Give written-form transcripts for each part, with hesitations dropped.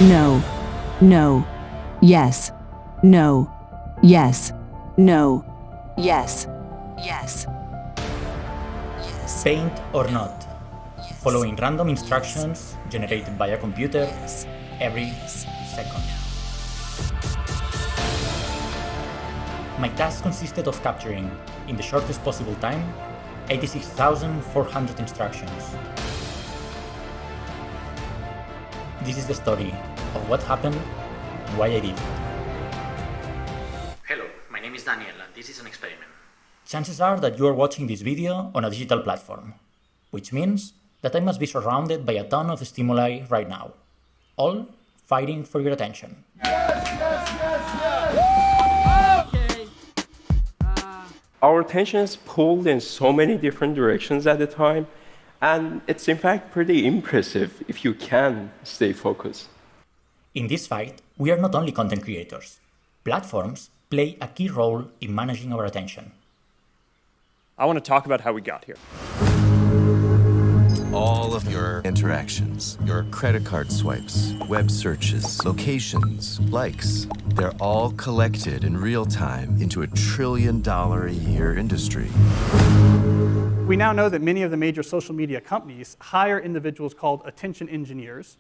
no, no, yes, no, yes, no, yes, yes, yes. Paint or not, following random instructions generated by a computer every second. My task consisted of capturing, in the shortest possible time, 86,400 instructions. This is the story of what happened and why I did it. Hello, my name is Daniel and this is an experiment. Chances are that you are watching this video on a digital platform, which means that I must be surrounded by a ton of stimuli right now, all fighting for your attention. Our attention is pulled in so many different directions at a time, and it's in fact pretty impressive if you can stay focused. In this fight, we are not only content creators. Platforms play a key role in managing our attention. I want to talk about how we got here. All of your interactions, your credit card swipes, web searches, locations, likes, they're all collected in real time into a $1 trillion a year industry. We now know that many of the major social media companies hire individuals called attention engineers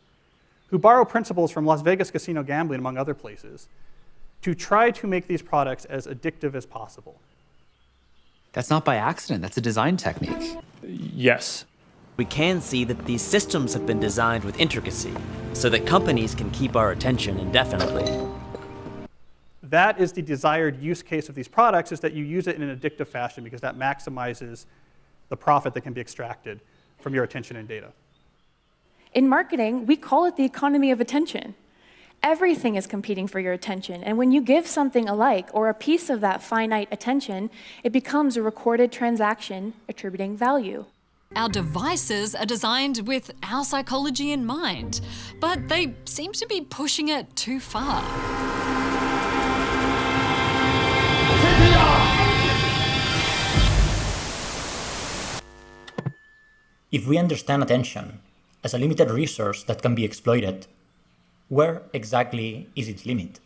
who borrow principles from Las Vegas casino gambling, among other places, to try to make these products as addictive as possible. That's not by accident, that's a design technique. Yes. We can see that these systems have been designed with intricacy so that companies can keep our attention indefinitely. That is the desired use case of these products, is that you use it in an addictive fashion because that maximizes the profit that can be extracted from your attention and data. In marketing, we call it the economy of attention. Everything is competing for your attention, and when you give something a like or a piece of that finite attention, it becomes a recorded transaction attributing value. Our devices are designed with our psychology in mind, but they seem to be pushing it too far. If we understand attention as a limited resource that can be exploited, where exactly is its limit?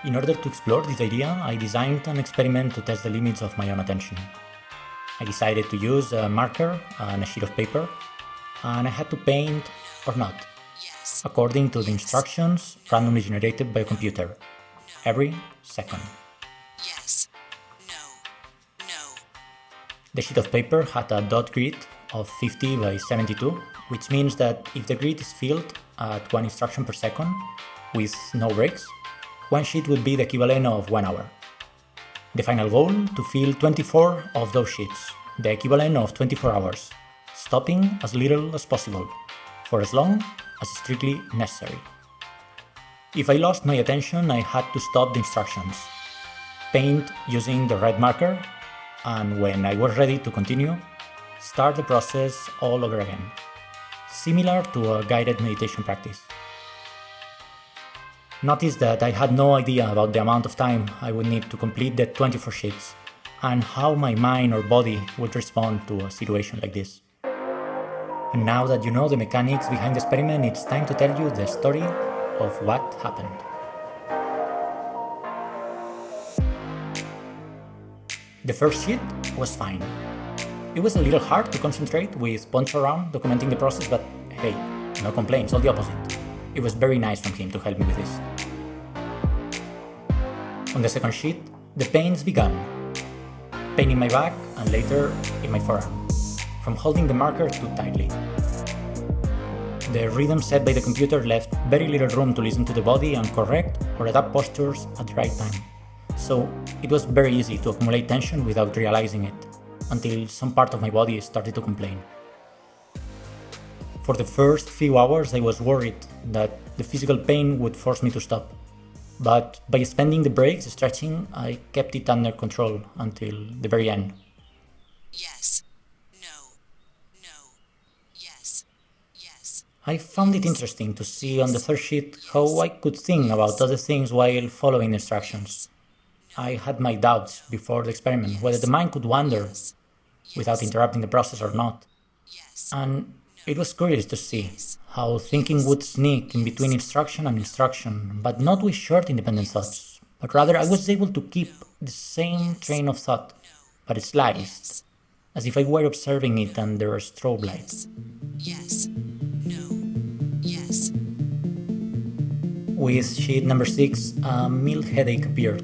In order to explore this idea, I designed an experiment to test the limits of my own attention. I decided to use a marker and a sheet of paper, and I had to paint or not, according to the instructions randomly generated by a computer, every second. Yes, no, no. The sheet of paper had a dot grid of 50 by 72, which means that if the grid is filled at 1 instruction per second, with no breaks, one sheet would be the equivalent of 1 hour. The final goal, to fill 24 of those sheets, the equivalent of 24 hours, stopping as little as possible, for as long as strictly necessary. If I lost my attention, I had to stop the instructions, paint using the red marker, and when I was ready to continue, start the process all over again, similar to a guided meditation practice. Notice that I had no idea about the amount of time I would need to complete the 24 sheets and how my mind or body would respond to a situation like this. And now that you know the mechanics behind the experiment, it's time to tell you the story of what happened. The first sheet was fine. It was a little hard to concentrate with Poncho around documenting the process, but hey, no complaints, all the opposite. It was very nice from him to help me with this. On the second sheet, the pains began. Pain in my back and later in my forearm, from holding the marker too tightly. The rhythm set by the computer left very little room to listen to the body and correct or adapt postures at the right time. So it was very easy to accumulate tension without realizing it, until some part of my body started to complain. For the first few hours, I was worried that the physical pain would force me to stop. But by spending the breaks stretching, I kept it under control until the very end. Yes, no, no, yes, yes. I found it interesting to see on the third sheet how I could think about other things while following instructions. I had my doubts before the experiment whether the mind could wander without interrupting the process or not. And It was curious to see how thinking would sneak in between instruction and instruction, but not with short independent thoughts, but rather I was able to keep the same train of thought, but sliced, as if I were observing it under strobe lights. Yes. No. Yes. With sheet number 6, a mild headache appeared.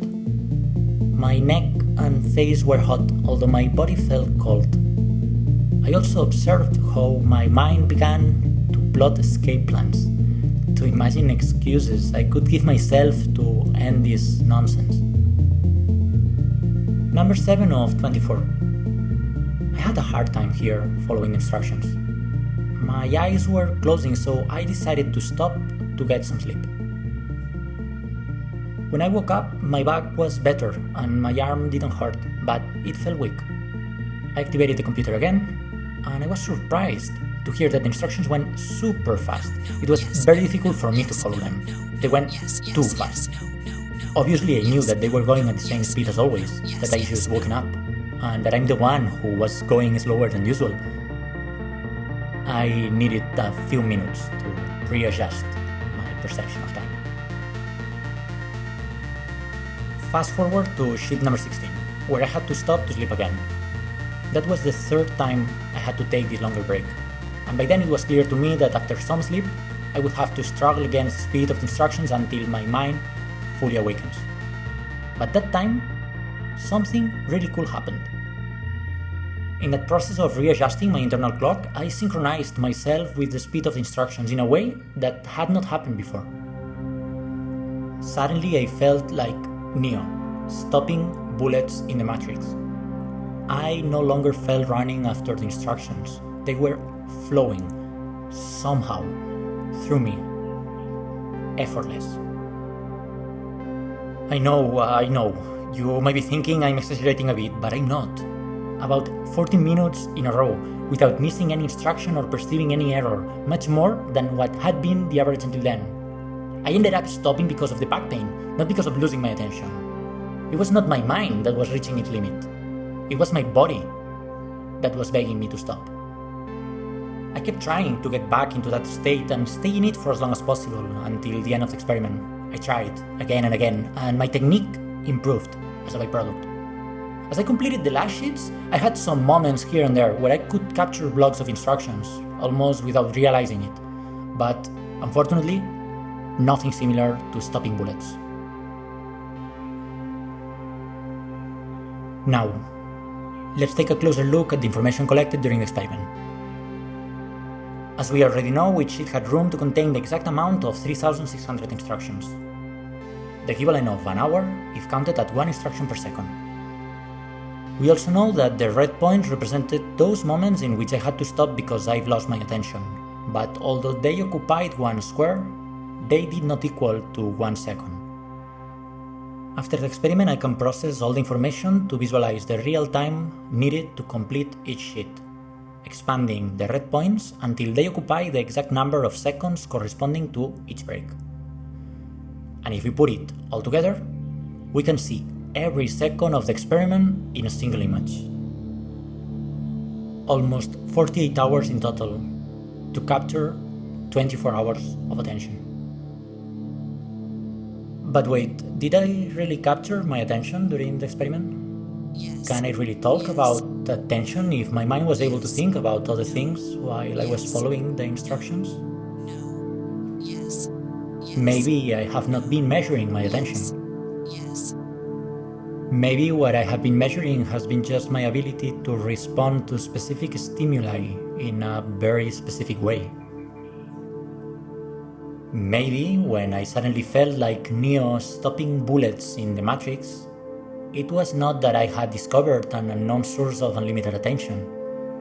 My neck and face were hot, although my body felt cold. I also observed how my mind began to plot escape plans, to imagine excuses I could give myself to end this nonsense. Number 7 of 24. I had a hard time here following instructions. My eyes were closing, so I decided to stop to get some sleep. When I woke up, my back was better and my arm didn't hurt, but it felt weak. I activated the computer again, and I was surprised to hear that the instructions went super fast. It was very difficult for me to follow them. They went too fast. Obviously, I knew that they were going at the same speed as always, that I just woken up, and that I'm the one who was going slower than usual. I needed a few minutes to readjust my perception of time. Fast forward to sheet number 16, where I had to stop to sleep again. That was the third time I had to take this longer break, and by then it was clear to me that after some sleep, I would have to struggle against the speed of the instructions until my mind fully awakens. But that time, something really cool happened. In that process of readjusting my internal clock, I synchronized myself with the speed of the instructions in a way that had not happened before. Suddenly I felt like Neo, stopping bullets in the Matrix. I no longer felt running after the instructions. They were flowing, somehow, through me. Effortless. I know, you might be thinking I'm exaggerating a bit, but I'm not. About 14 minutes in a row, without missing any instruction or perceiving any error, much more than what had been the average until then. I ended up stopping because of the back pain, not because of losing my attention. It was not my mind that was reaching its limit. It was my body that was begging me to stop. I kept trying to get back into that state and stay in it for as long as possible until the end of the experiment. I tried again and again, and my technique improved as a byproduct. As I completed the last sheets, I had some moments here and there where I could capture blocks of instructions, almost without realizing it. But unfortunately, nothing similar to stopping bullets. Now, let's take a closer look at the information collected during the experiment. As we already know, each sheet had room to contain the exact amount of 3,600 instructions, the equivalent of an hour if counted at 1 instruction per second. We also know that the red points represented those moments in which I had to stop because I've lost my attention, but although they occupied 1 square, they did not equal to 1 second. After the experiment, I can process all the information to visualize the real time needed to complete each sheet, expanding the red points until they occupy the exact number of seconds corresponding to each break. And if we put it all together, we can see every second of the experiment in a single image. Almost 48 hours in total to capture 24 hours of attention. But wait, did I really capture my attention during the experiment? Yes. Can I really talk about attention if my mind was able to think about other things while I was following the instructions? No. Yes. Yes. Maybe I have not been measuring my attention. Yes. Maybe what I have been measuring has been just my ability to respond to specific stimuli in a very specific way. Maybe when I suddenly felt like Neo stopping bullets in the Matrix, it was not that I had discovered an unknown source of unlimited attention,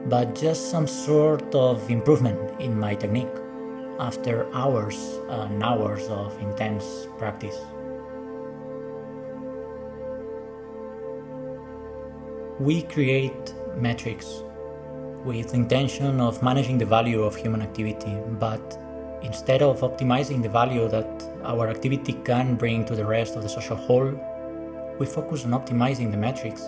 but just some sort of improvement in my technique after hours and hours of intense practice. We create metrics with the intention of managing the value of human activity, but instead of optimizing the value that our activity can bring to the rest of the social whole, we focus on optimizing the metrics,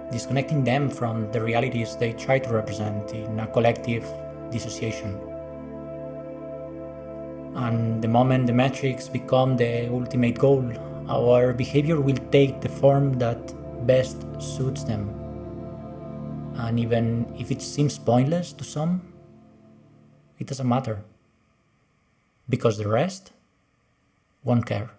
disconnecting them from the realities they try to represent in a collective, dissociation. And the moment the metrics become the ultimate goal, our behavior will take the form that best suits them. And even if it seems pointless to some, it doesn't matter, because the rest won't care.